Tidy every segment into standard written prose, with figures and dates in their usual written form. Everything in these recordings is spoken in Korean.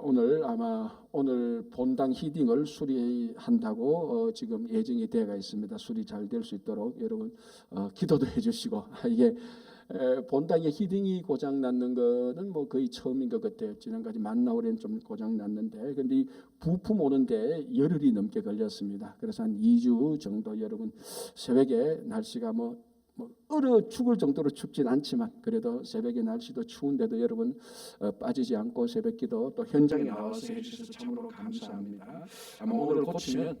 오늘 아마 오늘 본당 히딩을 수리한다고 지금 예정이 되어 있습니다. 수리 잘 될 수 있도록 여러분 기도도 해주시고 이게 본당의 히딩이 고장 났는 거는 뭐 거의 처음인 것 같아요. 지난까지 만나오랜 좀 고장 났는데, 근데 이 부품 오는데 열흘이 넘게 걸렸습니다. 그래서 한 2주 정도 여러분 새벽에 날씨가 얼어 죽을 정도로 춥진 않지만 그래도 새벽에 날씨도 추운데도 여러분 빠지지 않고 새벽기도 또 현장에 나와서 해주셔서 참으로 감사합니다. 아마 오늘 고치면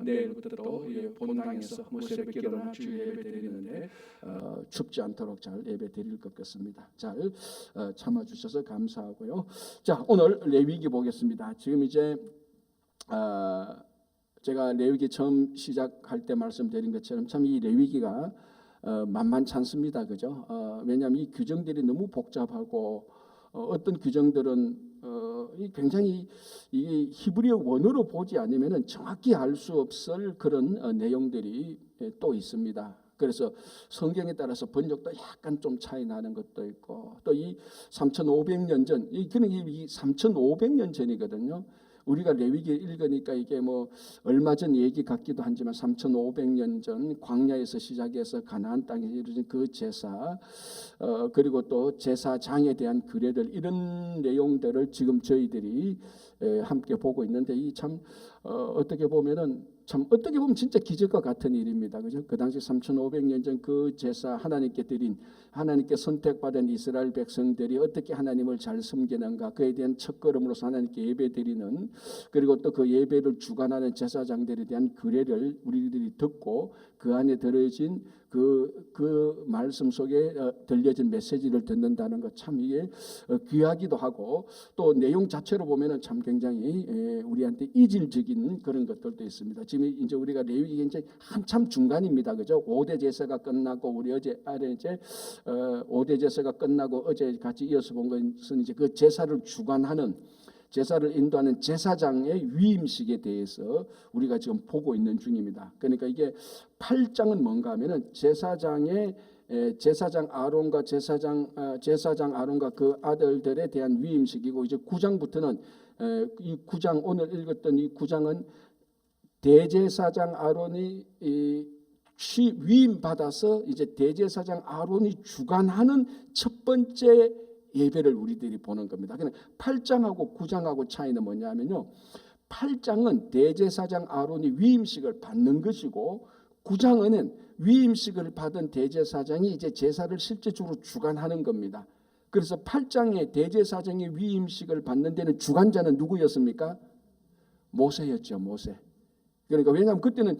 내일부터 또 본당에서 새벽기도나 주일 예배 드리는데 춥지 않도록 잘 예배 드릴 것 같습니다. 잘 참아주셔서 감사하고요. 자, 오늘 레위기 보겠습니다. 지금 이제 제가 레위기 처음 시작할 때 말씀드린 것처럼 참 이 레위기가 만만치 않습니다. 그죠? 왜냐하면 이 규정들이 너무 복잡하고 어떤 규정들은 굉장히 이 히브리어 원어로 보지 않으면 정확히 알 수 없을 그런 내용들이 또 있습니다. 그래서 성경에 따라서 번역도 약간 좀 차이 나는 것도 있고, 또 이 3,500년 전, 이 3,500년 전이거든요. 우리가 레위기 읽으니까 이게 얼마 전 얘기 같기도 하지만 3,500년 전 광야에서 시작해서 가나안 땅에 이루어진 그 제사, 그리고 또 제사장에 대한 규례들, 이런 내용들을 지금 저희들이 함께 보고 있는데, 이 참 어떻게 보면 진짜 기적과 같은 일입니다. 그죠? 그 당시 3,500년 전 그 제사, 하나님께 선택받은 이스라엘 백성들이 어떻게 하나님을 잘 섬기는가, 그에 대한 첫걸음으로서 하나님께 예배드리는, 그리고 또 그 예배를 주관하는 제사장들에 대한 규례를 우리들이 듣고 그 안에 들어진 그 말씀 속에 들려진 메시지를 듣는다는 것, 참 이게 귀하기도 하고, 또 내용 자체로 보면은 참 굉장히 우리한테 이질적인 그런 것들도 있습니다. 지금 이제 우리가 레위기 이제 한참 중간입니다. 그죠? 5대 제사가 끝나고, 우리 어제 5대 제사가 끝나고 어제 같이 이어서 본 것은 이제 그 제사를 주관하는, 제사를 인도하는 제사장의 위임식에 대해서 우리가 지금 보고 있는 중입니다. 그러니까 이게 8장은 뭔가 하면은 제사장 아론과 제사장 아론과 그 아들들에 대한 위임식이고, 이제 9장부터는 이 9장, 오늘 읽었던 이 9장은 대제사장 아론이 위임 받아서 이제 대제사장 아론이 주관하는 첫 번째 예배를 우리들이 보는 겁니다. 그냥 8장하고 9장하고 차이는 뭐냐면요, 8장은 대제사장 아론이 위임식을 받는 것이고, 9장은 위임식을 받은 대제사장이 이제 제사를 실제적으로 주관하는 겁니다. 그래서 8장의 대제사장의 위임식을 받는 데는 주관자는 누구였습니까? 모세였죠. 모세. 그러니까 왜냐하면 그때는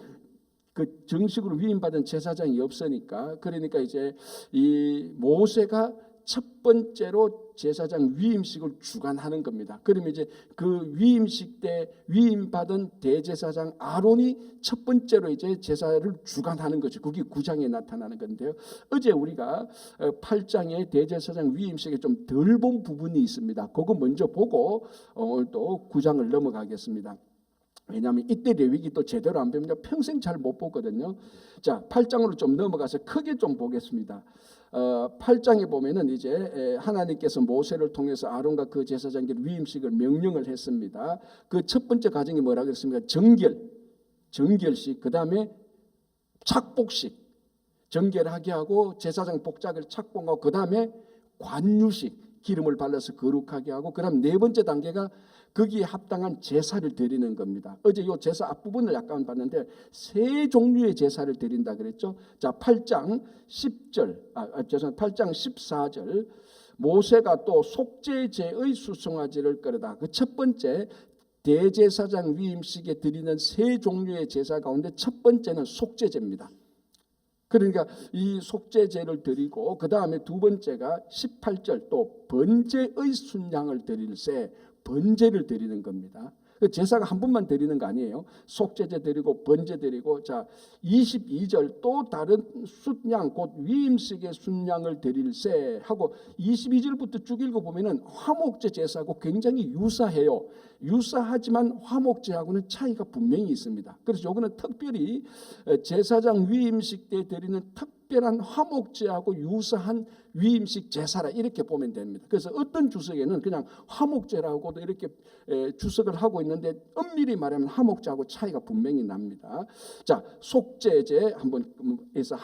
그 정식으로 위임받은 제사장이 없으니까, 그러니까 이제 이 모세가 첫 번째로 제사장 위임식을 주관하는 겁니다. 그러면 이제 그 위임식 때 위임받은 대제사장 아론이 첫 번째로 이제 제사를 주관하는 거죠. 그게 9장에 나타나는 건데요. 어제 우리가 8장의 대제사장 위임식에 좀 덜 본 부분이 있습니다. 그거 먼저 보고 오늘 또 9장을 넘어가겠습니다. 왜냐하면 이때 레위기 또 제대로 안 배우면 평생 잘 못 보거든요. 자, 8장으로 좀 넘어가서 크게 좀 보겠습니다. 8장에 보면은 이제 하나님께서 모세를 통해서 아론과 그 제사장들 위임식을 명령을 했습니다. 그 첫 번째 과정이 뭐라고 했습니까? 정결식, 그 다음에 착복식, 정결하게 하고 제사장 복장을 착복하고, 그 다음에 관유식, 기름을 발라서 거룩하게 하고, 그 다음 네 번째 단계가 거기에 합당한 제사를 드리는 겁니다. 어제 이 제사 앞부분을 약간 봤는데 세 종류의 제사를 드린다 그랬죠. 자, 8장 10절, 8장 14절, 모세가 또 속죄제의 수송아지를 끌어다. 그 첫 번째 대제사장 위임식에 드리는 세 종류의 제사 가운데 첫 번째는 속죄제입니다. 그러니까 이 속죄제를 드리고, 그 다음에 두 번째가 18절, 또 번제의 순양을 드릴세, 번제를 드리는 겁니다. 제사가 한 번만 드리는 거 아니에요. 속죄제 드리고 번제 드리고, 자 22절 또 다른 순양, 곧 위임식의 순양을 드릴세 하고, 22절부터 쭉 읽어보면은 화목제 제사하고 굉장히 유사해요. 유사하지만 화목제하고는 차이가 분명히 있습니다. 그래서 요거는 특별히 제사장 위임식 때 드리는 특별한 화목제하고 유사한 위임식 제사라 이렇게 보면 됩니다. 그래서 어떤 주석에는 그냥 화목제라고도 이렇게 주석을 하고 있는데 엄밀히 말하면 화목제하고 차이가 분명히 납니다. 자, 속죄제 한번 해서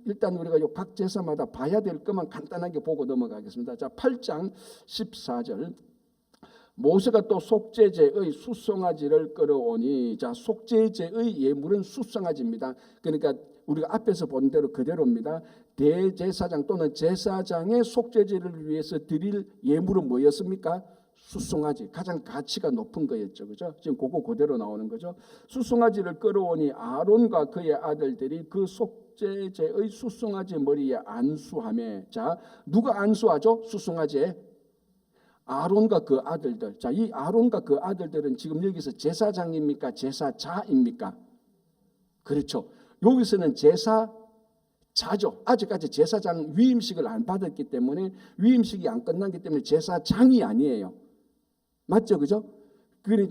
일단 우리가 요 각 제사마다 봐야 될 것만 간단하게 보고 넘어가겠습니다. 자, 8장 14절. 모세가 또 속죄제의 숫송아지를 끌어오니, 자, 속죄제의 예물은 숫송아지입니다. 그러니까 우리가 앞에서 본 대로 그대로입니다. 대제사장 또는 제사장의 속죄제를 위해서 드릴 예물은 뭐였습니까? 숫송아지, 가장 가치가 높은 거였죠, 그죠? 지금 그거 그대로 나오는 거죠. 숫송아지를 끌어오니 아론과 그의 아들들이 그 속죄제의 숫송아지 머리에 안수하며, 자, 누가 안수하죠? 숫송아지에 아론과 그 아들들. 자, 이 아론과 그 아들들은 지금 여기서 제사장입니까? 제사자입니까? 그렇죠. 여기서는 제사자죠. 아직까지 제사장 위임식을 안 받았기 때문에, 위임식이 안 끝났기 때문에 제사장이 아니에요. 맞죠, 그죠?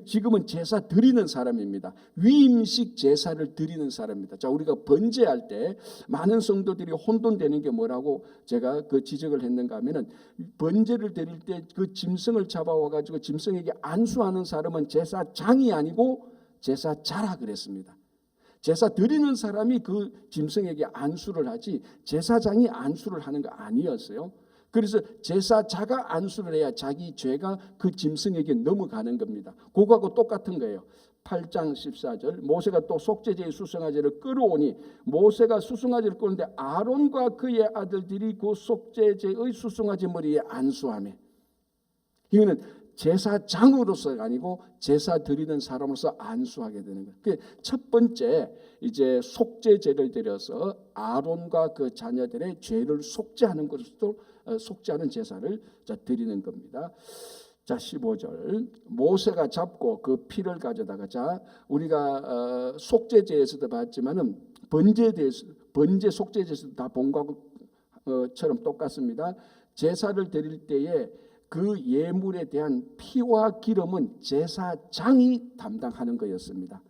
지금은 제사 드리는 사람입니다. 위임식 제사를 드리는 사람입니다. 자, 우리가 번제할 때 많은 성도들이 혼돈되는 게 뭐라고 제가 그 지적을 했는가 하면은, 번제를 드릴 때 그 짐승을 잡아와 가지고 짐승에게 안수하는 사람은 제사장이 아니고 제사자라 그랬습니다. 제사 드리는 사람이 그 짐승에게 안수를 하지 제사장이 안수를 하는 거 아니었어요. 그래서 제사자가 안수를 해야 자기 죄가 그 짐승에게 넘어가는 겁니다. 그거하고 똑같은 거예요. 8장 14절. 모세가 또 속죄제의 숫송아지를 끌어오니, 모세가 숫송아지를 끌는데 아론과 그의 아들들이 그 속죄제의 숫송아지 머리에 안수하며, 이거는 제사장으로서가 아니고 제사 드리는 사람으로서 안수하게 되는 거예요. 첫 번째 이제 속죄제를 드려서 아론과 그 자녀들의 죄를 속죄하는 것으로 속죄하는 제사를 드리는 겁니다. 자, 15절. 모세가 잡고 그 피를 가져다가, 자, 우리가 속죄제에서도 봤지만은 번제 속죄제에서도 다 본 것처럼 똑같습니다. 제사를 드릴 때에 그 예물에 대한 피와 기름은 제사장이 담당하는 거였습니다.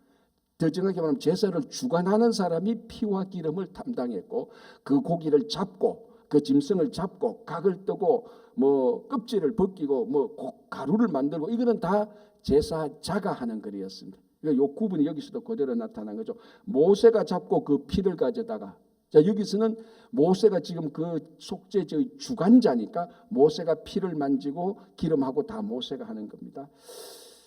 더 정확히 말하면 제사를 주관하는 사람이 피와 기름을 담당했고, 그 고기를 잡고 그 짐승을 잡고 각을 뜨고 뭐 껍질을 벗기고 뭐 가루를 만들고, 이거는 다 제사자가 하는 거였습니다. 그러니까 요 구분이 여기서도 그대로 나타난 거죠. 모세가 잡고 그 피를 가져다가, 자, 여기서는 모세가 지금 그 속죄제의 주관자니까 모세가 피를 만지고 기름하고 다 모세가 하는 겁니다.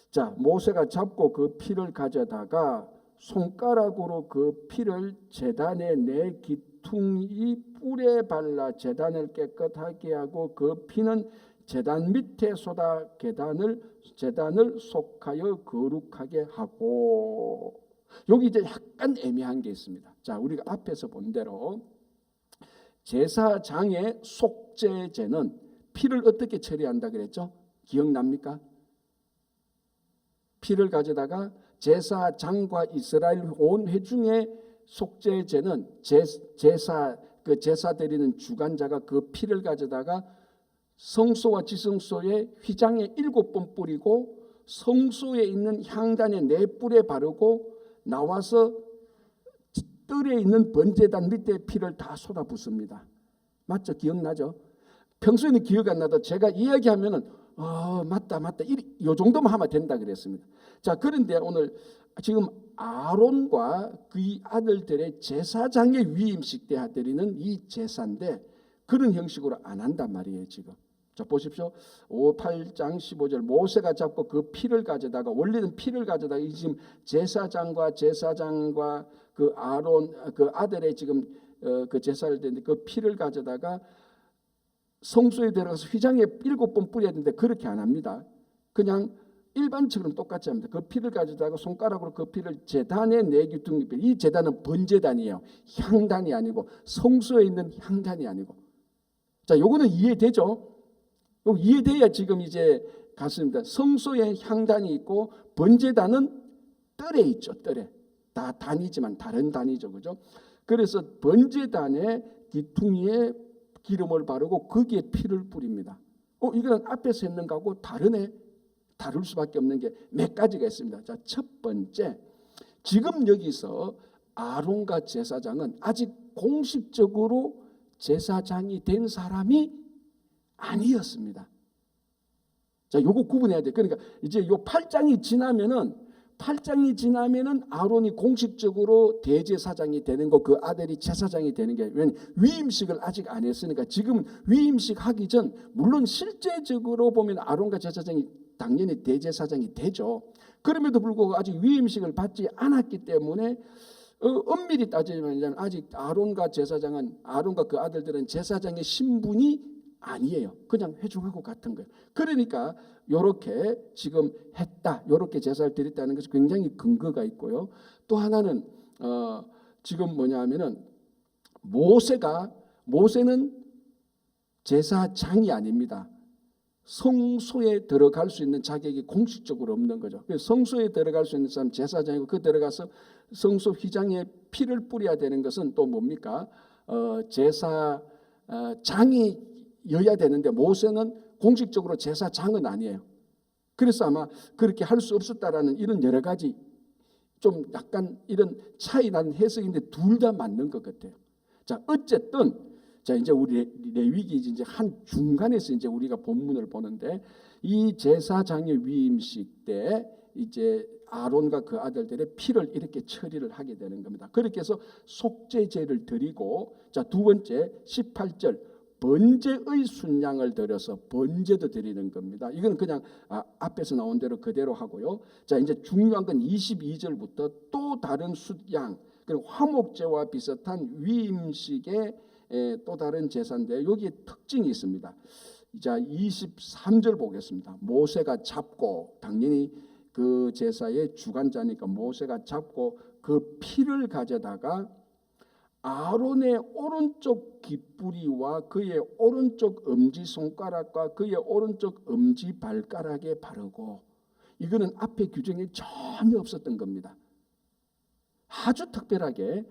자, 모세가 잡고 그 피를 가져다가 손가락으로 그 피를 제단의 네 기퉁이 뿔에 발라 제단을 깨끗하게 하고, 그 피는 제단 밑에 쏟아 제단을 속하여 거룩하게 하고. 여기 이제 약간 애매한 게 있습니다. 자, 우리가 앞에서 본 대로 제사장의 속죄제는 피를 어떻게 처리한다 그랬죠? 기억납니까? 피를 가져다가 제사장과 이스라엘 온 회중의 속죄제는 제사 드리는 주관자가 그 피를 가져다가 성소와 지성소의 휘장에 7번 뿌리고, 성소에 있는 향단의 4뿔에 바르고, 나와서 뜰에 있는 번제단 밑에 피를 다 쏟아붓습니다. 맞죠? 기억나죠? 평소에는 기억 안 나도 제가 이야기하면은 맞다 이 정도만 하면 된다 그랬습니다. 자, 그런데 오늘 지금 아론과 그의 아들들의 제사장의 위임식 때 드리는 이 제사인데 그런 형식으로 안 한단 말이에요 지금. 자, 보십시오. 8장 15절. 모세가 잡고 그 피를 가져다가, 원래는 피를 가져다가 지금 제사장과 그 아론 그 아들의 지금 그 제사를 드리는데, 그 피를 가져다가 성소에 들어가서 휘장에 7번 뿌려야 되는데 그렇게 안 합니다. 그냥 일반처럼 똑같이 합니다. 그 피를 가져다가 손가락으로 그 피를 제단의 4기퉁, 이 제단은 번제단이에요. 향단이 아니고, 성소에 있는 향단이 아니고. 자, 요거는 이해되죠? 이해돼야 지금 이제 갔습니다. 성소에 향단이 있고 번제단은 뜰에 있죠. 뜰에. 다 단이지만 다른 단이죠. 그죠? 그래서 번제단의 기퉁이에 기름을 바르고 거기에 피를 뿌립니다. 이건 앞에서 했는 거하고 다르네. 다를 수밖에 없는 게 몇 가지가 있습니다. 자, 첫 번째, 지금 여기서 아론과 제사장은 아직 공식적으로 제사장이 된 사람이 아니었습니다. 자, 요거 구분해야 돼. 그러니까 이제 요 8장이 지나면은 아론이 공식적으로 대제사장이 되는 거, 그 아들이 제사장이 되는 게, 왜냐면 위임식을 아직 안 했으니까. 지금 위임식 하기 전, 물론 실제적으로 보면 아론과 제사장이 당연히 대제사장이 되죠. 그럼에도 불구하고 아직 위임식을 받지 않았기 때문에 엄밀히 따지면 아직 아론과 그 아들들은 제사장의 신분이 아니에요. 그냥 회중하고 같은 거예요. 그러니까 이렇게 지금 했다, 이렇게 제사를 드렸다는 것이 굉장히 근거가 있고요. 또 하나는 지금 뭐냐면은 모세는 제사장이 아닙니다. 성소에 들어갈 수 있는 자격이 공식적으로 없는 거죠. 그래서 성소에 들어갈 수 있는 사람 제사장이고, 그 들어가서 성소 휘장에 피를 뿌려야 되는 것은 또 뭡니까? 제사장이여야 되는데 모세는 공식적으로 제사장은 아니에요. 그래서 아마 그렇게 할 수 없었다라는 이런 여러 가지 좀 약간 이런 차이 나는 해석인데 둘 다 맞는 것 같아요. 자, 어쨌든 자, 이제 우리 레위기 이제 한 중간에서 이제 우리가 본문을 보는데, 이 제사장의 위임식 때 이제 아론과 그 아들들의 피를 이렇게 처리를 하게 되는 겁니다. 그렇게 해서 속죄제를 드리고, 자, 두 번째 18절 번제의 순양을 드려서 번제도 드리는 겁니다. 이건 그냥 앞에서 나온 대로 그대로 하고요. 자, 이제 중요한 건 22절부터 또 다른 숫양, 그리고 화목제와 비슷한 위임식의 또 다른 제사인데 여기에 특징이 있습니다. 자, 23절 보겠습니다. 모세가 잡고, 당연히 그 제사의 주관자니까 모세가 잡고 그 피를 가져다가 아론의 오른쪽 깃뿌리와 그의 오른쪽 엄지손가락과 그의 오른쪽 엄지발가락에 바르고, 이거는 앞에 규정에 전혀 없었던 겁니다. 아주 특별하게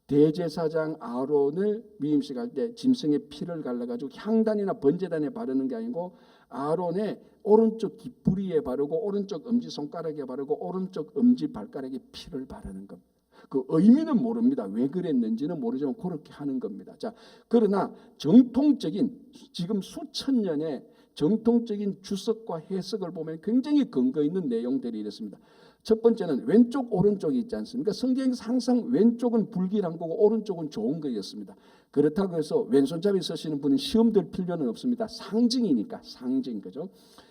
대제사장 아론을 위임식 할 때 짐승의 피를 갈라가지고 향단이나 번제단에 바르는 게 아니고 아론의 오른쪽 깃뿌리에 바르고 오른쪽 엄지손가락에 바르고 오른쪽 엄지발가락에 피를 바르는 겁니다. 그 의미는 모릅니다. 왜 그랬는지는 모르지만 그렇게 하는 겁니다. 자, 그러나 정통적인 지금 수천 년의 정통적인 주석과 해석을 보면 굉장히 근거 있는 내용들이 이렇습니다. 첫 번째는 왼쪽 오른쪽이 있지 않습니까? 성경에서 항상 왼쪽은 불길한 거고 오른쪽은 좋은 거였습니다. 그렇다고 해서 왼손잡이 쓰시는 분은 시험 들 필요는 없습니다. 상징이니까, 상징, 그죠?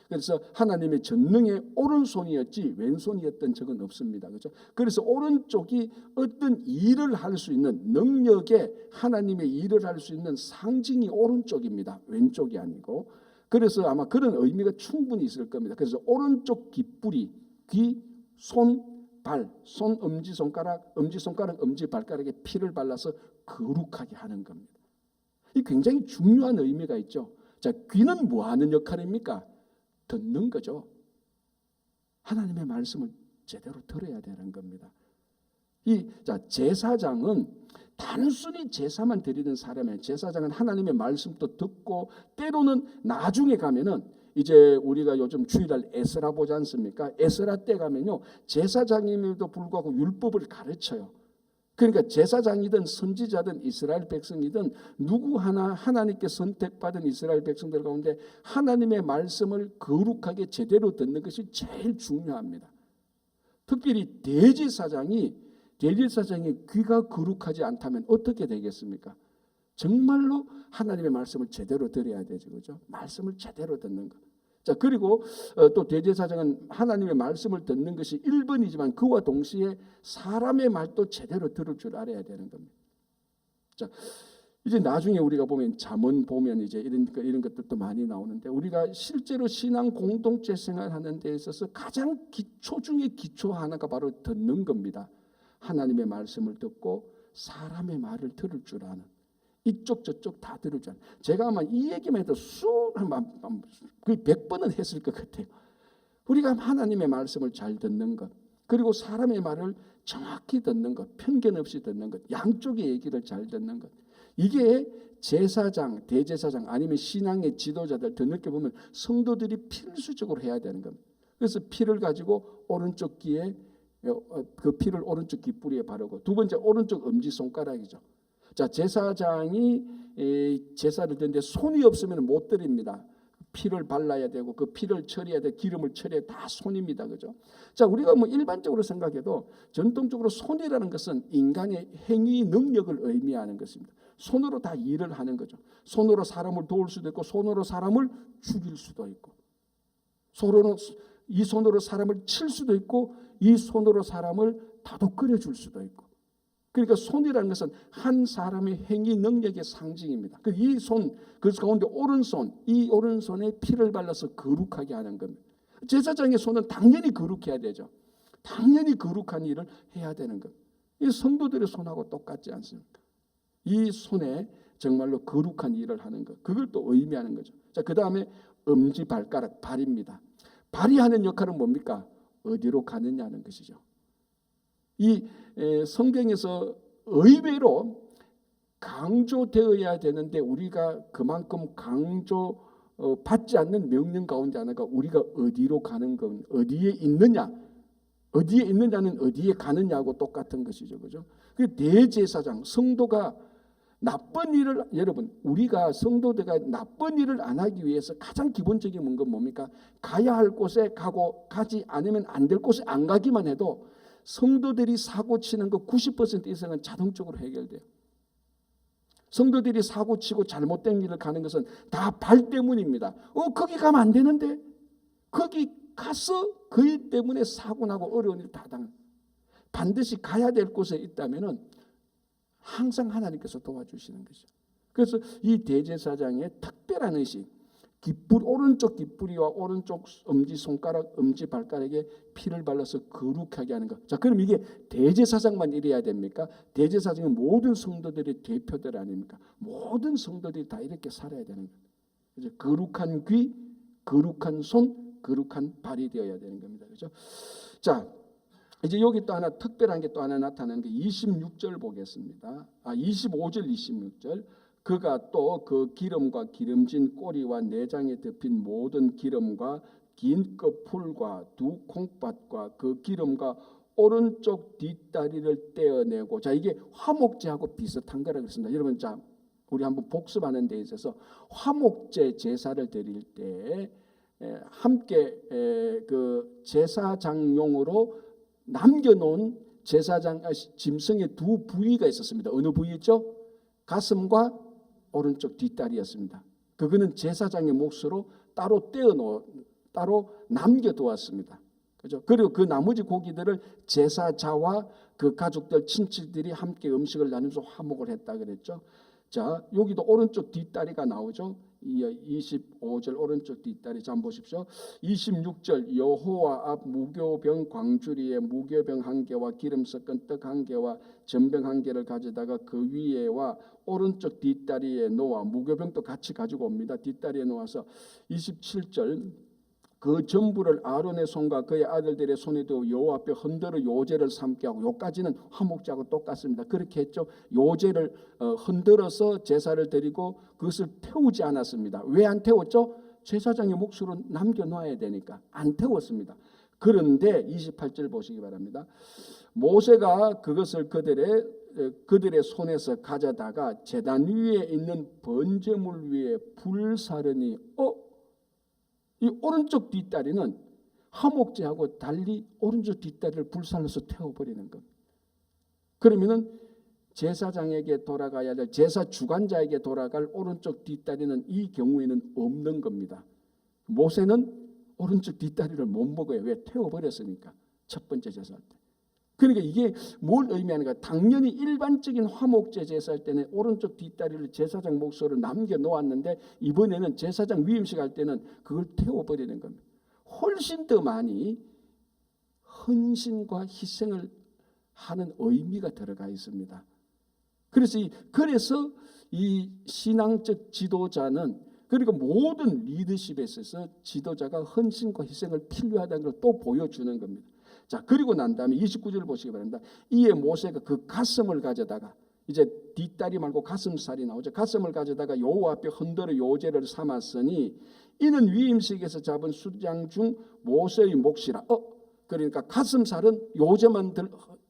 그래서 하나님의 전능의 오른손이었지 왼손이었던 적은 없습니다. 그렇죠? 그래서 오른쪽이 어떤 일을 할 수 있는 능력에 하나님의 일을 할 수 있는 상징이 오른쪽입니다. 왼쪽이 아니고. 그래서 아마 그런 의미가 충분히 있을 겁니다. 그래서 오른쪽 깃뿌리, 귀, 손, 발, 손, 엄지손가락, 엄지발가락에 피를 발라서 거룩하게 하는 겁니다. 이 굉장히 중요한 의미가 있죠. 자, 귀는 뭐 하는 역할입니까? 듣는 거죠. 하나님의 말씀을 제대로 들어야 되는 겁니다. 자, 제사장은 단순히 제사만 드리는 사람이에요. 제사장은 하나님의 말씀도 듣고, 때로는 나중에 가면은 이제 우리가 요즘 주일날 에스라 보지 않습니까? 에스라 때 가면요, 제사장임에도 불구하고 율법을 가르쳐요. 그러니까 제사장이든 선지자든 이스라엘 백성이든 누구 하나 하나님께 선택받은 이스라엘 백성들 가운데 하나님의 말씀을 거룩하게 제대로 듣는 것이 제일 중요합니다. 특별히 대제사장이 귀가 거룩하지 않다면 어떻게 되겠습니까? 정말로 하나님의 말씀을 제대로 들어야 되죠, 그렇죠? 말씀을 제대로 듣는 것. 자, 그리고 또 대제사장은 하나님의 말씀을 듣는 것이 1번이지만 그와 동시에 사람의 말도 제대로 들을 줄 알아야 되는 겁니다. 자, 이제 나중에 우리가 보면 잠언 보면 이제 이런 것들도 많이 나오는데, 우리가 실제로 신앙 공동체 생활하는 데 있어서 가장 기초 중에 기초 하나가 바로 듣는 겁니다. 하나님의 말씀을 듣고 사람의 말을 들을 줄 아는, 이쪽 저쪽 다 들을 줄 아는. 제가 아마 이 얘기만 해도 거의 100번은 했을 것 같아요. 우리가 하나님의 말씀을 잘 듣는 것, 그리고 사람의 말을 정확히 듣는 것, 편견 없이 듣는 것, 양쪽의 얘기를 잘 듣는 것, 이게 제사장, 대제사장 아니면 신앙의 지도자들, 더 넓게 보면 성도들이 필수적으로 해야 되는 겁니다. 그래서 피를 가지고 오른쪽 귀에, 그 피를 오른쪽 깃뿌리에 바르고, 두 번째 오른쪽 엄지손가락이죠. 자, 제사장이 제사를 드는데 손이 없으면 못 드립니다. 피를 발라야 되고 그 피를 처리해야 되고 기름을 처리해야 다 손입니다. 그죠? 자, 우리가 뭐 일반적으로 생각해도 전통적으로 손이라는 것은 인간의 행위 능력을 의미하는 것입니다. 손으로 다 일을 하는 거죠. 손으로 사람을 도울 수도 있고 손으로 사람을 죽일 수도 있고 이 손으로 사람을 칠 수도 있고 이 손으로 사람을 다독거려 줄 수도 있고. 그러니까 손이라는 것은 한 사람의 행위 능력의 상징입니다. 이 손, 그 가운데 오른손, 이 오른손에 피를 발라서 거룩하게 하는 겁니다. 제사장의 손은 당연히 거룩해야 되죠. 당연히 거룩한 일을 해야 되는 겁니다. 이 성도들의 손하고 똑같지 않습니까? 이 손에 정말로 거룩한 일을 하는 것, 그걸 또 의미하는 거죠. 자, 그 다음에 엄지, 발가락, 발입니다. 발이 하는 역할은 뭡니까? 어디로 가느냐는 것이죠. 이 성경에서 의외로 강조되어야 되는데 우리가 그만큼 강조받지 않는 명령 가운데 하나가 우리가 어디로 가는 건 어디에 있느냐는 어디에 가느냐하고 똑같은 것이죠. 그죠? 그 대제사장, 성도가 나쁜 일을, 여러분, 우리가 성도들가 나쁜 일을 안 하기 위해서 가장 기본적인 건 뭡니까? 가야 할 곳에 가고 가지 않으면 안 될 곳에 안 가기만 해도 성도들이 사고 치는 거 90% 이상은 자동적으로 해결돼요. 성도들이 사고 치고 잘못된 길을 가는 것은 다 발 때문입니다. 거기 가면 안 되는데 거기 가서 그 일 때문에 사고 나고 어려운 일 다 당한. 반드시 가야 될 곳에 있다면은 항상 하나님께서 도와주시는 것이죠. 그래서 이 대제사장의 특별한 의식, 오른쪽 깃뿌리와 오른쪽 엄지 손가락, 엄지 발가락에 피를 발라서 거룩하게 하는 것. 자, 그럼 이게 대제사장만 이래야 됩니까? 대제사장은 모든 성도들의 대표들 아닙니까? 모든 성도들이 다 이렇게 살아야 되는 거예요. 그래서 거룩한 귀, 거룩한 손, 거룩한 발이 되어야 되는 겁니다. 그렇죠? 자, 이제 여기 또 하나 특별한 게 또 하나 나타나는 게 26절 보겠습니다. 25절, 26절. 그가 또 그 기름과 기름진 꼬리와 내장에 덮인 모든 기름과 긴 끝풀과 두 콩팥과 그 기름과 오른쪽 뒷다리를 떼어내고, 자, 이게 화목제하고 비슷한 거라고 했습니다. 여러분, 자, 우리 한번 복습하는 데 있어서 화목제 제사를 드릴 때 함께 그 제사장용으로 남겨놓은 제사장 짐승의 두 부위가 있었습니다. 어느 부위였죠? 가슴과 오른쪽 뒷다리였습니다. 그거는 제사장의 몫으로 따로 남겨두었습니다. 그죠? 그리고 그 나머지 고기들을 제사자와 그 가족들, 친척들이 함께 음식을 나누면서 화목을 했다 그랬죠. 자, 여기도 오른쪽 뒷다리가 나오죠. 25절 오른쪽 뒷다리. 자, 한번 보십시오. 26절 여호와 앞 무교병 광주리에 무교병 한 개와 기름 섞은 떡 한 개와 전병 한 개를 가져다가 그 위에와 오른쪽 뒷다리에 놓아, 무교병도 같이 가지고 옵니다. 뒷다리에 놓아서 27절 그 전부를 아론의 손과 그의 아들들의 손에 두어 여호와 앞에 흔들어 요제를 삼게 하고, 요까지는 화목제하고 똑같습니다. 그렇게 했죠. 요제를 흔들어서 제사를 드리고 그것을 태우지 않았습니다. 왜 안 태웠죠? 제사장의 몫으로 남겨놔야 되니까 안 태웠습니다. 그런데 28절 보시기 바랍니다. 모세가 그것을 그들의 손에서 가져다가 제단 위에 있는 번제물 위에 불사르니, 이 오른쪽 뒷다리는 화목제하고 달리 오른쪽 뒷다리를 불살라서 태워버리는 겁니다. 그러면은 제사장에게 돌아가야 될, 제사 주관자에게 돌아갈 오른쪽 뒷다리는 이 경우에는 없는 겁니다. 모세는 오른쪽 뒷다리를 못 먹어요. 왜? 태워버렸으니까. 첫 번째 제사할 때. 그러니까 이게 뭘 의미하는가? 당연히 일반적인 화목제 제사할 때는 오른쪽 뒷다리를 제사장 몫으로 남겨놓았는데 이번에는 제사장 위임식 할 때는 그걸 태워버리는 겁니다. 훨씬 더 많이 헌신과 희생을 하는 의미가 들어가 있습니다. 그래서 이 신앙적 지도자는, 그리고 모든 리더십에 있어서 지도자가 헌신과 희생을 필요하다는 걸 또 보여주는 겁니다. 자, 그리고 난 다음에 29절 보시기 바랍니다. 이에 모세가 그 가슴을 가져다가, 이제 뒷다리 말고 가슴살이 나오죠. 가슴을 가져다가 여호와 앞에 흔들어 요제를 삼았으니 이는 위임식에서 잡은 수장 중 모세의 몫이라. 그러니까 가슴살은 요제만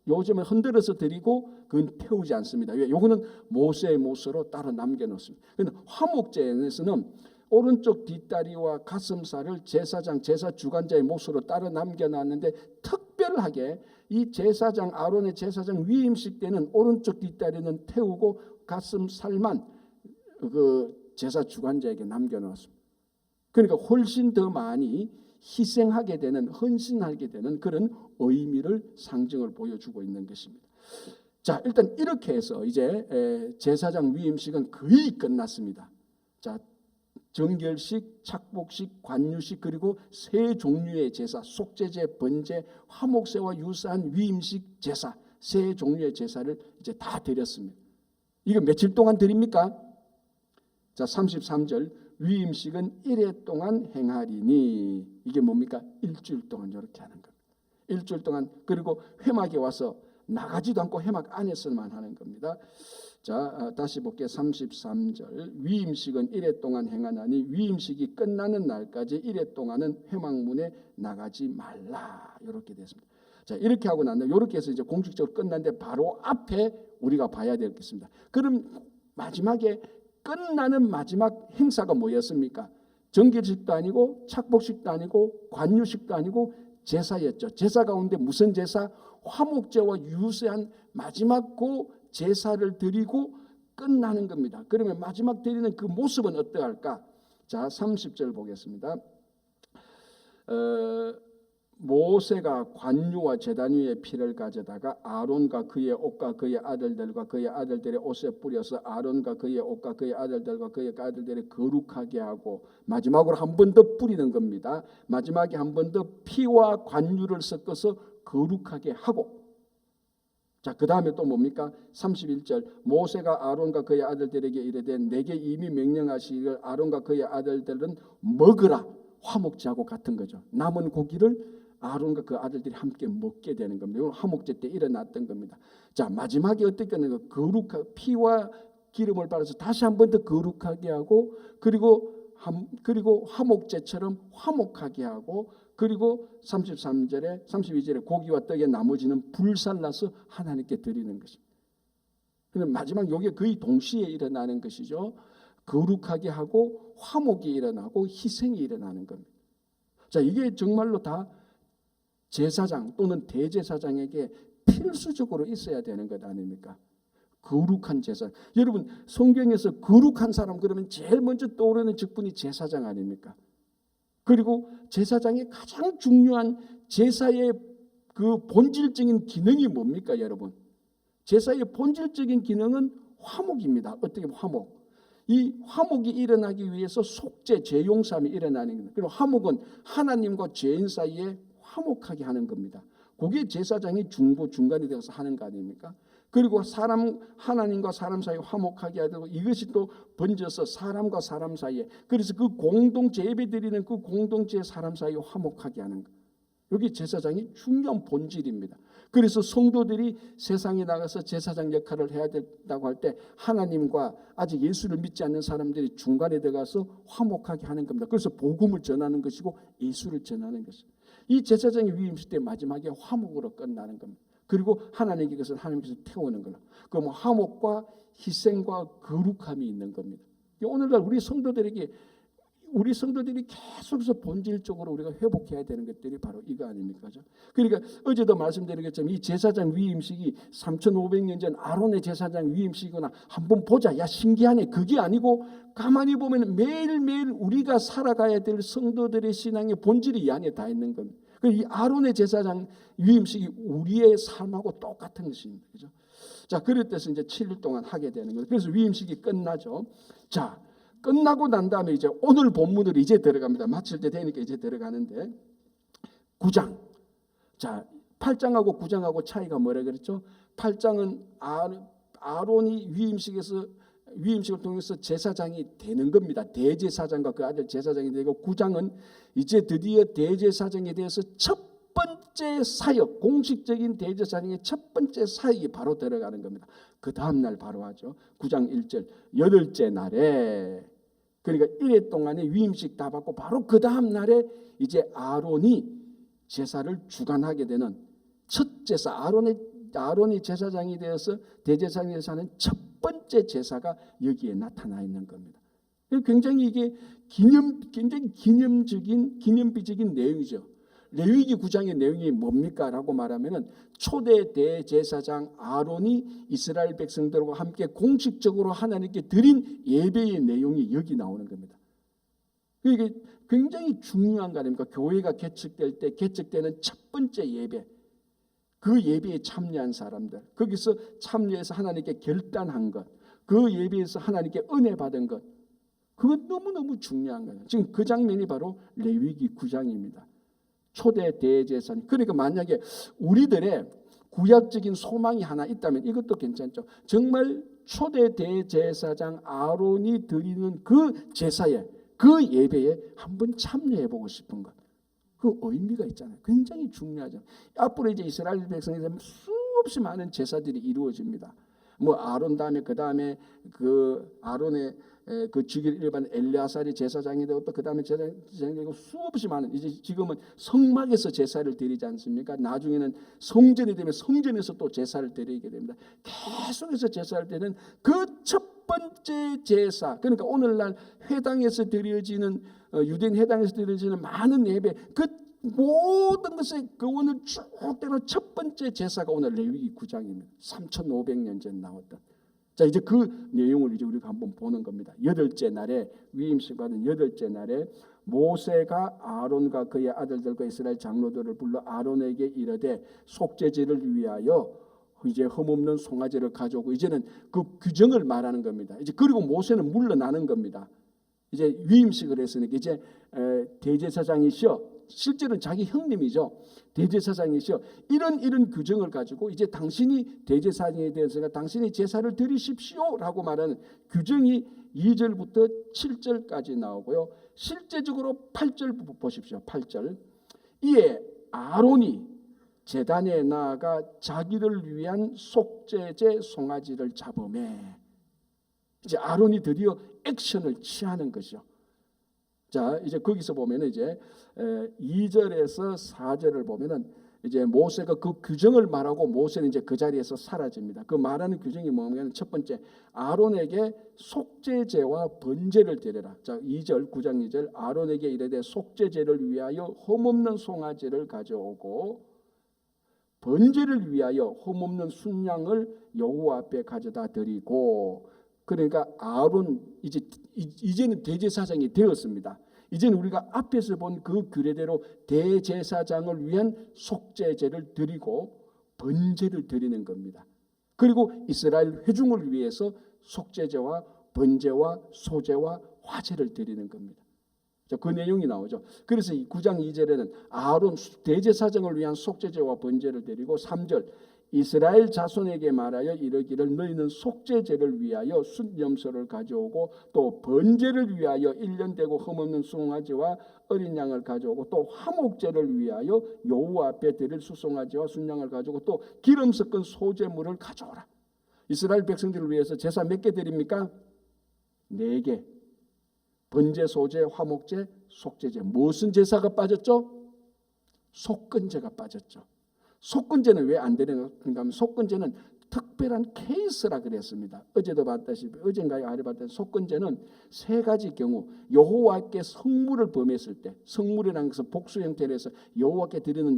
요즘에 흔들어서 드리고 그건 태우지 않습니다. 왜? 요거는 모세의 모습으로 따로 남겨놓습니다. 그런데 화목제에서는 오른쪽 뒷다리와 가슴살을 제사장, 제사 주관자의 몫으로 따로 남겨놨는데 특별하게 이 제사장, 아론의 제사장 위임식 때는 오른쪽 뒷다리는 태우고 가슴살만 그 제사 주관자에게 남겨놓았습니다. 그러니까 훨씬 더 많이 희생하게 되는, 헌신하게 되는 그런 의미를, 상징을 보여주고 있는 것입니다. 자, 일단 이렇게 해서 이제 제사장 위임식은 거의 끝났습니다. 자, 정결식, 착복식, 관유식, 그리고 세 종류의 제사, 속죄제, 번제, 화목제와 유사한 위임식 제사, 세 종류의 제사를 이제 다 드렸습니다. 이거 며칠 동안 드립니까? 자, 33절 위임식은 1회 동안 행하리니, 이게 뭡니까? 일주일 동안 이렇게 하는 겁니다. 일주일 동안. 그리고 회막에 와서 나가지도 않고 회막 안에서만 하는 겁니다. 자, 다시 볼게요. 33절 위임식은 1회 동안 행하나니 위임식이 끝나는 날까지 1회 동안은 회막문에 나가지 말라. 이렇게 됐습니다. 자, 이렇게 하고 난 다음에 이렇게 해서 이제 공식적으로 끝났는데 바로 앞에 우리가 봐야 되겠습니다. 그럼 마지막에 끝나는 마지막 행사가 뭐였습니까? 정결식도 아니고 착복식도 아니고 관유식도 아니고 제사였죠. 제사 가운데 무슨 제사? 화목제와 유사한 마지막 그 제사를 드리고 끝나는 겁니다. 그러면 마지막 드리는 그 모습은 어떠할까? 자, 30절 보겠습니다. 모세가 관유와 제단 위에 피를 가져다가 아론과 그의 옷과 그의 아들들과 그의 아들들의 옷에 뿌려서 아론과 그의 옷과 그의 아들들과 그의 아들들의 거룩하게 하고, 마지막으로 한 번 더 뿌리는 겁니다. 마지막에 한 번 더 피와 관유를 섞어서 거룩하게 하고, 자, 그 다음에 또 뭡니까? 31절 모세가 아론과 그의 아들들에게 이르되 내게 이미 명령하시기를 아론과 그의 아들들은 먹으라. 화목제하고 같은 거죠. 남은 고기를 아론과 그 아들들이 함께 먹게 되는 겁니다. 이건 화목제 때 일어났던 겁니다. 자, 마지막에 어떻게 하는 거? 거룩한 피와 기름을 발라서 다시 한 번 더 거룩하게 하고, 그리고 화목제처럼 화목하게 하고, 그리고 33절에 32절에 고기와 떡의 나머지는 불살라서 하나님께 드리는 것입니다. 그럼 마지막 요게 거의 동시에 일어나는 것이죠. 거룩하게 하고 화목이 일어나고 희생이 일어나는 겁니다. 자, 이게 정말로 다 제사장 또는 대제사장에게 필수적으로 있어야 되는 것 아닙니까? 거룩한 제사. 여러분, 성경에서 거룩한 사람 그러면 제일 먼저 떠오르는 직분이 제사장 아닙니까? 그리고 제사장의 가장 중요한 제사의 그 본질적인 기능이 뭡니까, 여러분? 제사의 본질적인 기능은 화목입니다. 어떻게 보면 화목. 이 화목이 일어나기 위해서 속죄, 죄용삼이 일어나는 겁니다. 그리고 화목은 하나님과 죄인 사이에 화목하게 하는 겁니다. 그게 제사장이 중간이 되어서 하는 거 아닙니까? 그리고 하나님과 사람 사이에 화목하게 하고, 이것이 또 번져서 사람과 사람 사이에, 그래서 그 공동체 예배 드리는 그 공동체의 사람 사이에 화목하게 하는 거. 여기 제사장이 중요한 본질입니다. 그래서 성도들이 세상에 나가서 제사장 역할을 해야 된다고 할 때 하나님과 아직 예수를 믿지 않는 사람들이 중간에 들어가서 화목하게 하는 겁니다. 그래서 복음을 전하는 것이고 예수를 전하는 것입니다. 이 제사장의 위임식 때 마지막에 화목으로 끝나는 겁니다. 그리고 하나님께 것을 하나님께서 태우는 거예요. 그럼 화목과 희생과 거룩함이 있는 겁니다. 오늘날 우리 성도들이 계속해서 본질적으로 우리가 회복해야 되는 것들이 바로 이거 아닙니까? 그러니까 어제도 말씀드린 것처럼 이 제사장 위임식이 3500년 전 아론의 제사장 위임식이구나 한번 보자. 야, 신기하네. 그게 아니고 가만히 보면 매일매일 우리가 살아가야 될 성도들의 신앙의 본질이 이 안에 다 있는 겁니다. 이 아론의 제사장 위임식이 우리의 삶하고 똑같은 것입니다. 그죠? 자, 그랬듯이 이제 7일 동안 하게 되는 거예요. 그래서 위임식이 끝나죠. 자, 끝나고 난 다음에 이제 오늘 본문으로 이제 들어갑니다. 마칠 때 되니까 이제 들어가는데 9장. 자, 8장하고 9장하고 차이가 뭐라 그랬죠? 8장은 아론이 위임식을 통해서 제사장이 되는 겁니다. 대제사장과 그 아들 제사장이 되고, 9장은 이제 드디어 대제사장에 대해서 첫 번째 사역, 공식적인 대제사장의 첫 번째 사역이 바로 들어가는 겁니다. 그 다음 날 바로 하죠. 9장 1절 8째 날에, 그러니까 1회 동안의 위임식 다 받고 바로 그 다음 날에 이제 아론이 제사를 주관하게 되는 첫 제사, 아론의 아론이 제사장이 되어서 대제사장이 되어서 하는 첫 번째 제사가 여기에 나타나 있는 겁니다. 굉장히 이게 굉장히 기념비적인 내용이죠. 레위기 9장의 내용이 뭡니까? 라고 말하면은 초대 대제사장 아론이 이스라엘 백성들과 함께 공식적으로 하나님께 드린 예배의 내용이 여기 나오는 겁니다. 이게 굉장히 중요한 거 아닙니까? 교회가 개척되는 첫 번째 예배, 그 예배에 참여한 사람들, 거기서 참여해서 하나님께 결단한 것, 그 예배에서 하나님께 은혜 받은 것, 그건 너무너무 중요한 거예요. 지금 그 장면이 바로 레위기 9장입니다. 초대 대제사장. 그러니까 만약에 우리들의 구약적인 소망이 하나 있다면 이것도 괜찮죠. 정말 초대 대제사장 아론이 드리는 그 제사에, 그 예배에 한번 참여해 보고 싶은 것. 그 의미가 있잖아요. 굉장히 중요하죠. 앞으로 이제 이스라엘 백성에 대한 수없이 많은 제사들이 이루어집니다. 뭐 아론 다음에 그 다음에 그 아론의 그 직위를 일반 엘리아살이 제사장이 되고 또 그 다음에 제사장이 되고 수없이 많은, 이제 지금은 성막에서 제사를 드리지 않습니까? 나중에는 성전이 되면 성전에서 또 제사를 드리게 됩니다. 계속해서 제사를 드리는 그 첫 번째 제사, 그러니까 오늘날 회당에서 드려지는 유대인 회당에서 드려지는 많은 예배, 그 모든 것의 그원을 쭉 때려 첫 번째 제사가 오늘 레위기 9장입니다. 3,500년 전 나왔던. 자, 이제 그 내용을 이제 우리가 한번 보는 겁니다. 여덟째 날에, 위임식 받은 여덟째 날에 모세가 아론과 그의 아들들과 이스라엘 장로들을 불러 아론에게 이르되 속죄제를 위하여 이제 흠없는 송아지를 가져오고, 이제는 그 규정을 말하는 겁니다. 이제 그리고 모세는 물러나는 겁니다. 이제 위임식을 했으니까 이제 대제사장이시여, 실제로는 자기 형님이죠. 대제사장이시여, 이런 규정을 가지고 이제 당신이 대제사장에 대해서 당신이 제사를 드리십시오라고 말하는 규정이 2절부터 7절까지 나오고요. 실제적으로 8절 보십시오. 8절. 이에 아론이 제단에 나아가 자기를 위한 속죄제 송아지를 잡으매, 이제 아론이 드디어 액션을 취하는 것이죠. 자, 이제 거기서 보면은 이제 2절에서 4절을 보면은 이제 모세가 그 규정을 말하고 모세는 이제 그 자리에서 사라집니다. 그 말하는 규정이 뭐냐면 첫 번째, 아론에게 속죄제와 번제를 드려라. 자, 2절 9장 2절, 아론에게 이르되 속죄제를 위하여 흠없는 송아지를 가져오고 번제를 위하여 흠없는 순양을 여호와 앞에 가져다 드리고. 그러니까 아론 이제는 대제사장이 되었습니다. 이제는 우리가 앞에서 본 그 규례대로 대제사장을 위한 속죄제를 드리고 번제를 드리는 겁니다. 그리고 이스라엘 회중을 위해서 속죄제와 번제와 소제와 화제를 드리는 겁니다. 그 내용이 나오죠. 그래서 9장 2절에는 아론 대제사장을 위한 속죄제와 번제를 드리고, 3절 이스라엘 자손에게 말하여 이르기를 너희는 속죄제를 위하여 순염소를 가져오고 또 번제를 위하여 1년 되고 흠없는 송아지와 어린 양을 가져오고 또 화목제를 위하여 여호와 앞에 드릴 수송아지와 순양을 가져오고 또 기름 섞은 소제물을 가져오라. 이스라엘 백성들을 위해서 제사 몇 개 드립니까? 4개. 번제, 소제, 화목제, 속죄제. 무슨 제사가 빠졌죠? 속건제가 빠졌죠. 속건제는 왜 안 되는가 하면 속건제는 특별한 케이스라 그랬습니다. 어제도 봤다시피, 어젠가요 아래 봤다시피 속건제는 3가지 경우, 여호와께 성물을 범했을 때, 성물이라는 것은 복수 형태로 해서 여호와께 드리는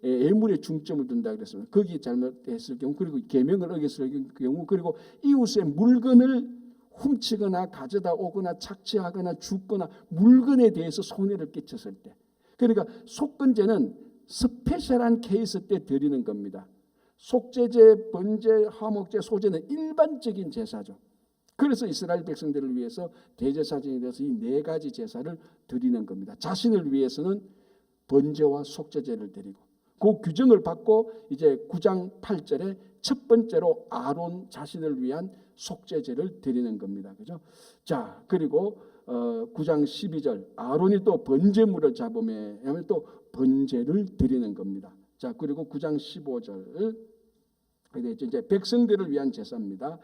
예물에 중점을 둔다 그랬습니다. 거기 잘못했을 경우, 그리고 계명을 어겼을 경우, 그리고 이웃의 물건을 훔치거나 가져다 오거나 착취하거나 죽거나 물건에 대해서 손해를 끼쳤을 때, 그러니까 속건제는 스페셜한 케이스 때 드리는 겁니다. 속죄제, 번제, 화목제, 소제는 일반적인 제사죠. 그래서 이스라엘 백성들을 위해서 대제사장이 되어서 이 4가지 제사를 드리는 겁니다. 자신을 위해서는 번제와 속죄제를 드리고, 그 규정을 받고 이제 9장 8절에 첫 번째로 아론 자신을 위한 속죄제를 드리는 겁니다. 그죠? 자, 그리고 9장 12절 아론이 또 번제물을 잡으며 하면 또 번제를 드리는 겁니다. 자, 그리고 9장 15절 이제 백성들을 위한 제사입니다.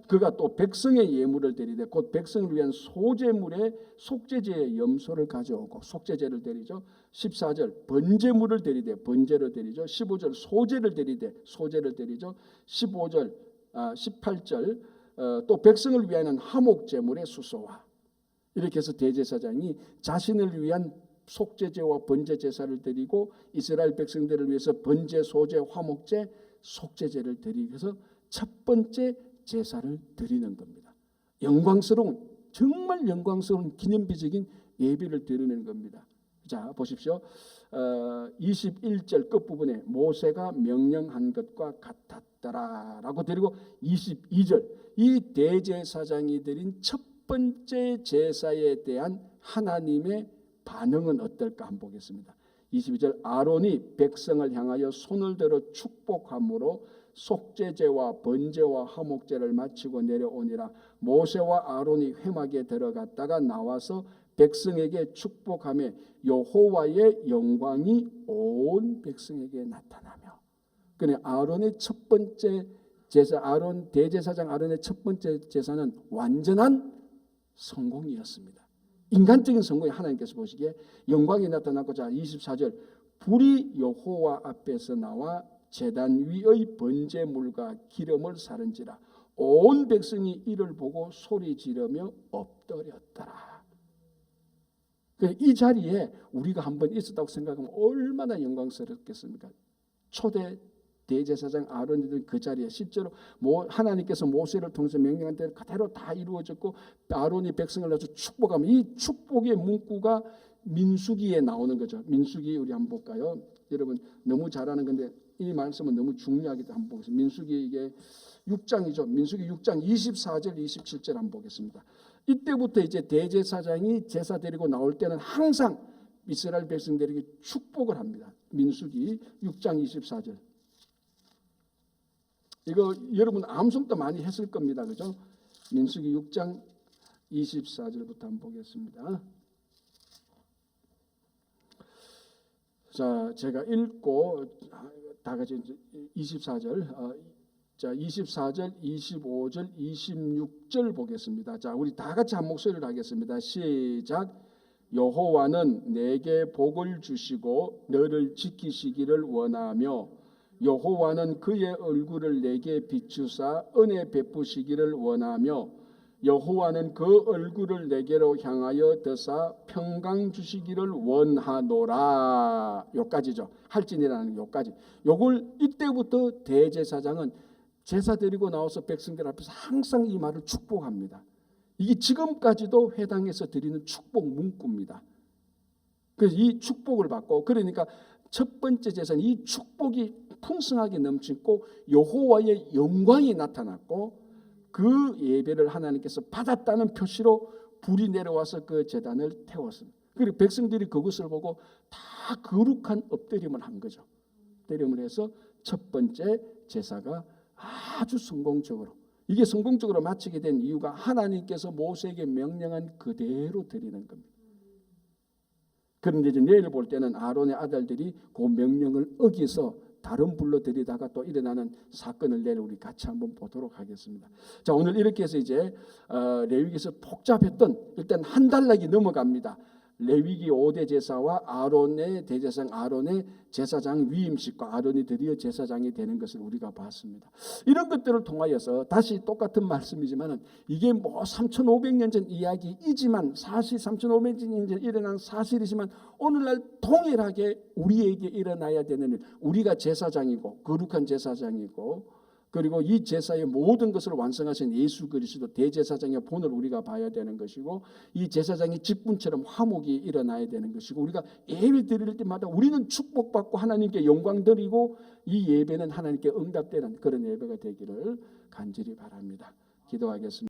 그가 또 백성의 예물을 드리되 곧 백성을 위한 소제물의 속죄제의 염소를 가져오고 속죄제를 드리죠. 14절 번제물을 드리되 번제를 드리죠. 15절 소제를 드리되 소제를 드리죠. 18절 또 백성을 위하여는 화목제물의 수소와 이렇게 해서 대제사장이 자신을 위한 속죄제와 번제제사를 드리고 이스라엘 백성들을 위해서 번제, 소제, 화목제, 속죄제를 드리기 위해서 첫 번째 제사를 드리는 겁니다. 영광스러운 정말 영광스러운 기념비적인 예배를 드리는 겁니다. 자 보십시오. 21절 끝부분에 모세가 명령한 것과 같았더라라고 드리고 22절 이 대제사장이 드린 첫 번째 제사에 대한 하나님의 반응은 어떨까 한번 보겠습니다. 22절 아론이 백성을 향하여 손을 들어 축복함으로 속죄제와 번제와 화목제를 마치고 내려오니라. 모세와 아론이 회막에 들어갔다가 나와서 백성에게 축복하며 여호와의 영광이 온 백성에게 나타나며. 그래 아론의 첫 번째 제사, 아론 대제사장 아론의 첫 번째 제사는 완전한 성공이었습니다. 인간적인 성공이 하나님께서 보시기에 영광이 나타났고자 24절 불이 여호와 앞에서 나와 제단 위의 번제물과 기름을 사른지라 온 백성이 이를 보고 소리 지르며 엎드렸더라. 이 자리에 우리가 한번 있었다고 생각하면 얼마나 영광스럽겠습니까? 초대 대제사장 아론이던 그 자리에 실제로 하나님께서 모세를 통해서 명령한 대로 그대로 다 이루어졌고 아론이 백성을 낳아서 축복하면 이 축복의 문구가 민수기에 나오는 거죠. 민수기 우리 한번 볼까요? 여러분 너무 잘 아는 건데 이 말씀은 너무 중요하기도 한번 보겠습니다. 민수기 이게 6장이죠. 민수기 6장 24절 27절 한번 보겠습니다. 이때부터 이제 대제사장이 제사 드리고 나올 때는 항상 이스라엘 백성들에게 축복을 합니다. 민수기 6장 24절. 이거 여러분 암송도 많이 했을 겁니다. 그죠? 민수기 6장 24절부터 한번 보겠습니다. 자, 제가 읽고 다 같이 24절 자, 24절, 25절, 26절 보겠습니다. 자, 우리 다 같이 한 목소리로 하겠습니다. 시작. 여호와는 내게 복을 주시고 너를 지키시기를 원하며 여호와는 그의 얼굴을 내게 비추사 은혜 베푸시기를 원하며 여호와는 그 얼굴을 내게로 향하여 드사 평강 주시기를 원하노라. 요까지죠. 할진이라는 요까지. 요걸 이때부터 대제사장은 제사 드리고 나와서 백성들 앞에서 항상 이 말을 축복합니다. 이게 지금까지도 회당에서 드리는 축복 문구입니다. 그래서 이 축복을 받고 그러니까 첫 번째 제사는 이 축복이 풍성하게 넘치고 여호와의 영광이 나타났고 그 예배를 하나님께서 받았다는 표시로 불이 내려와서 그 제단을 태웠습니다. 그리고 백성들이 그것을 보고 다 거룩한 엎드림을 한 거죠. 엎드림을 해서 첫 번째 제사가 아주 성공적으로 이게 성공적으로 마치게 된 이유가 하나님께서 모세에게 명령한 그대로 드리는 겁니다. 그런데 이제 내일 볼 때는 아론의 아들들이 그 명령을 어기서 다른 불로 드리다가 또 일어나는 사건을 내일 우리 같이 한번 보도록 하겠습니다. 자, 오늘 이렇게 해서 이제 레위기에서 복잡했던 일단 한 달락이 넘어갑니다. 레위기 5대 제사와 아론의 대제사장 아론의 제사장 위임식과 아론이 드디어 제사장이 되는 것을 우리가 봤습니다. 이런 것들을 통하여서 다시 똑같은 말씀이지만 이게 뭐 3,500년 전 이야기이지만 사실 3,500년 전 일어난 사실이지만 오늘날 동일하게 우리에게 일어나야 되는 일, 우리가 제사장이고 거룩한 제사장이고 그리고 이 제사의 모든 것을 완성하신 예수 그리스도 대제사장의 본을 우리가 봐야 되는 것이고 이 제사장의 직분처럼 화목이 일어나야 되는 것이고 우리가 예배 드릴 때마다 우리는 축복받고 하나님께 영광 드리고 이 예배는 하나님께 응답되는 그런 예배가 되기를 간절히 바랍니다. 기도하겠습니다.